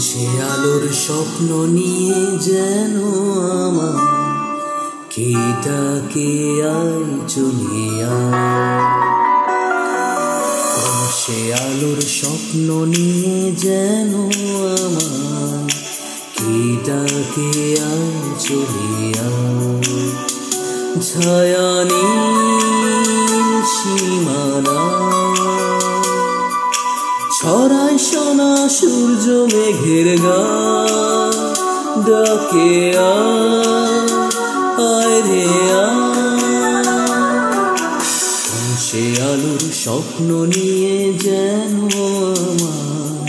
সে আলোর স্বপ্ন নিয়ে যেন আমার কেটাকে আয় চলিয়া। সে আলোর স্বপ্ন নিয়ে যেন আমার কেটাকে আয় চলিয়া। ছায়ানীল সীমানা ছড়ায় সোনা সূর্য মেঘের গান, ডাকে আয় রে সে আলোর স্বপ্ন নিয়ে যেন আমার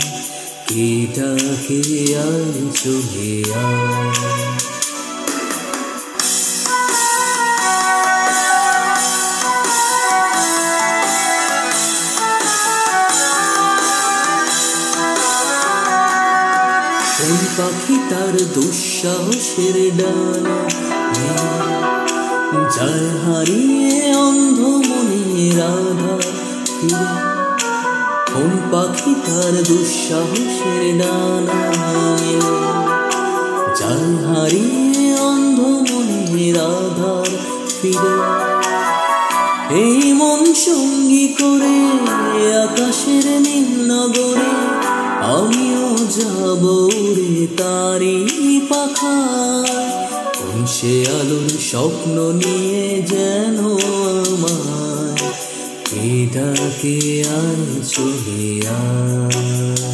কেটাকে আয় চলে কোন পাখি তার দুঃসাহসের ডানা যায় হারিয়ে অন্ধ মনের আধার ফিরে। কোন পাখি তার দুঃসাহসের ডানা যায় হারিয়ে অন্ধ মনের আধার ফিরে। এই মন সঙ্গী করে আকাশের নীল নগরে আমিও যাব রে তারি পাখায়। কোন সে আলোর স্বপ্ন নিয়ে যেন আমার কেটাকে আয় চলে আয়।